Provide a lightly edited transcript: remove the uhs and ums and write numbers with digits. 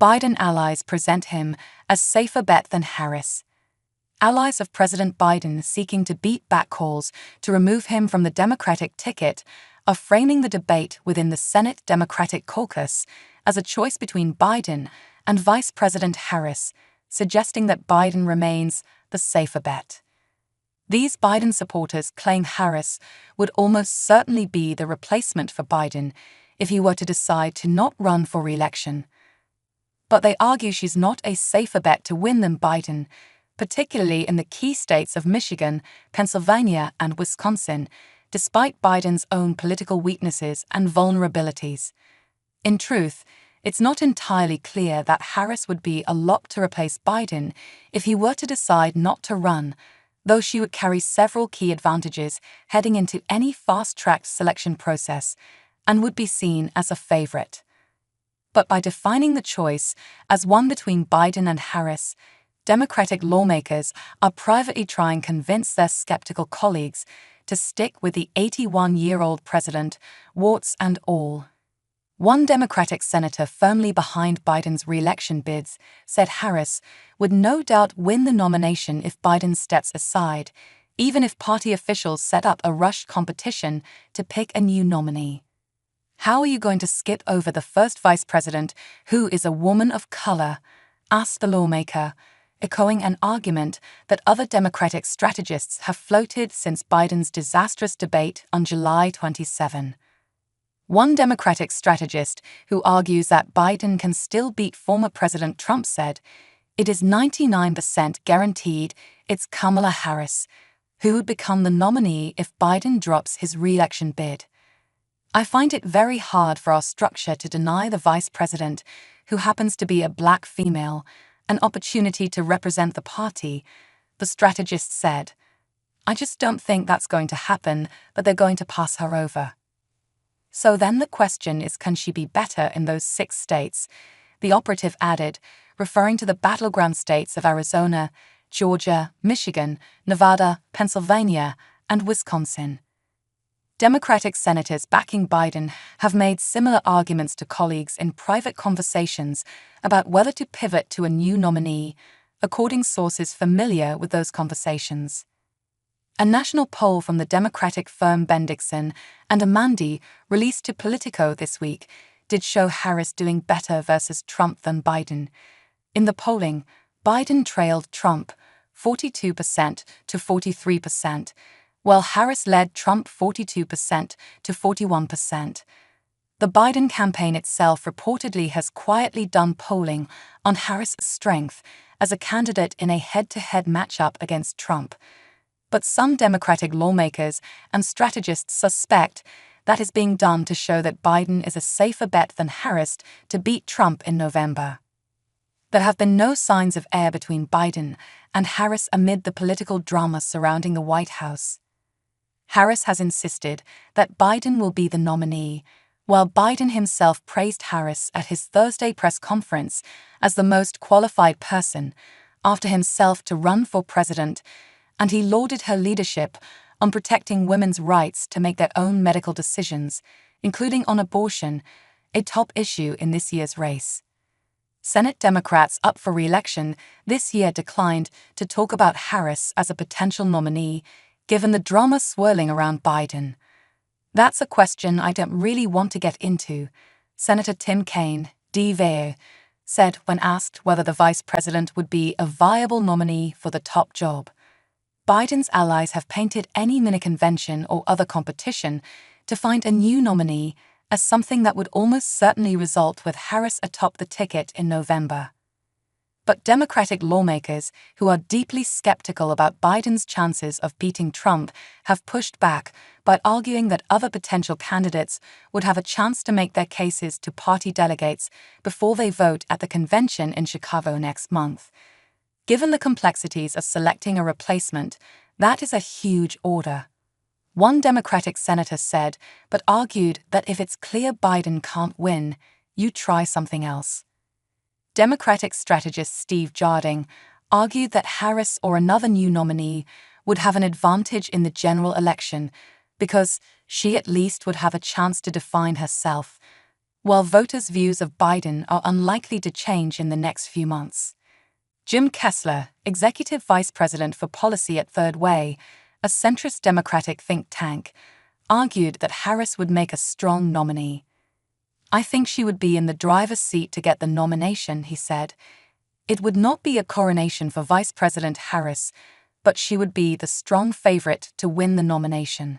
Biden allies present him as safer bet than Harris. Allies of President Biden seeking to beat back calls to remove him from the Democratic ticket are framing the debate within the Senate Democratic Caucus as a choice between Biden and Vice President Harris, suggesting that Biden remains the safer bet. These Biden supporters claim Harris would almost certainly be the replacement for Biden if he were to decide to not run for re-election. But they argue she's not a safer bet to win than Biden, particularly in the key states of Michigan, Pennsylvania, and Wisconsin, despite Biden's own political weaknesses and vulnerabilities. In truth, it's not entirely clear that Harris would be a lock to replace Biden if he were to decide not to run, though she would carry several key advantages heading into any fast-tracked selection process and would be seen as a favorite. But by defining the choice as one between Biden and Harris, Democratic lawmakers are privately trying to convince their skeptical colleagues to stick with the 81-year-old president, warts and all. One Democratic senator firmly behind Biden's re-election bids said Harris would no doubt win the nomination if Biden steps aside, even if party officials set up a rushed competition to pick a new nominee. "How are you going to skip over the first vice president, who is a woman of color?" asked the lawmaker, echoing an argument that other Democratic strategists have floated since Biden's disastrous debate on July 27. One Democratic strategist who argues that Biden can still beat former President Trump said, "It is 99% guaranteed it's Kamala Harris, who would become the nominee if Biden drops his re-election bid. I find it very hard for our structure to deny the vice president, who happens to be a black female, an opportunity to represent the party," the strategist said. "I just don't think that's going to happen, but they're going to pass her over." So then the question is, can she be better in those 6 states? The operative added, referring to the battleground states of Arizona, Georgia, Michigan, Nevada, Pennsylvania, and Wisconsin. Democratic senators backing Biden have made similar arguments to colleagues in private conversations about whether to pivot to a new nominee, according sources familiar with those conversations. A national poll from the Democratic firm Bendixson and Amandi, released to Politico this week, did show Harris doing better versus Trump than Biden. In the polling, Biden trailed Trump 42% to 43%, while Harris led Trump 42% to 41%. The Biden campaign itself reportedly has quietly done polling on Harris' strength as a candidate in a head-to-head matchup against Trump. But some Democratic lawmakers and strategists suspect that is being done to show that Biden is a safer bet than Harris to beat Trump in November. There have been no signs of air between Biden and Harris amid the political drama surrounding the White House. Harris has insisted that Biden will be the nominee, while Biden himself praised Harris at his Thursday press conference as the most qualified person after himself to run for president, and he lauded her leadership on protecting women's rights to make their own medical decisions, including on abortion, a top issue in this year's race. Senate Democrats up for re-election this year declined to talk about Harris as a potential nominee, given the drama swirling around Biden. "That's a question I don't really want to get into," Senator Tim Kaine, D.V., said when asked whether the vice president would be a viable nominee for the top job. Biden's allies have painted any mini-convention or other competition to find a new nominee as something that would almost certainly result with Harris atop the ticket in November. But Democratic lawmakers who are deeply skeptical about Biden's chances of beating Trump have pushed back by arguing that other potential candidates would have a chance to make their cases to party delegates before they vote at the convention in Chicago next month. Given the complexities of selecting a replacement, that is a huge order. One Democratic senator said, but argued that if it's clear Biden can't win, you try something else. Democratic strategist Steve Jarding argued that Harris or another new nominee would have an advantage in the general election because she at least would have a chance to define herself. while voters' views of Biden are unlikely to change in the next few months. Jim Kessler, Executive Vice President for Policy at Third Way, a centrist Democratic think tank, argued that Harris would make a strong nominee. "I think she would be in the driver's seat to get the nomination," he said. "It would not be a coronation for Vice President Harris, but she would be the strong favorite to win the nomination."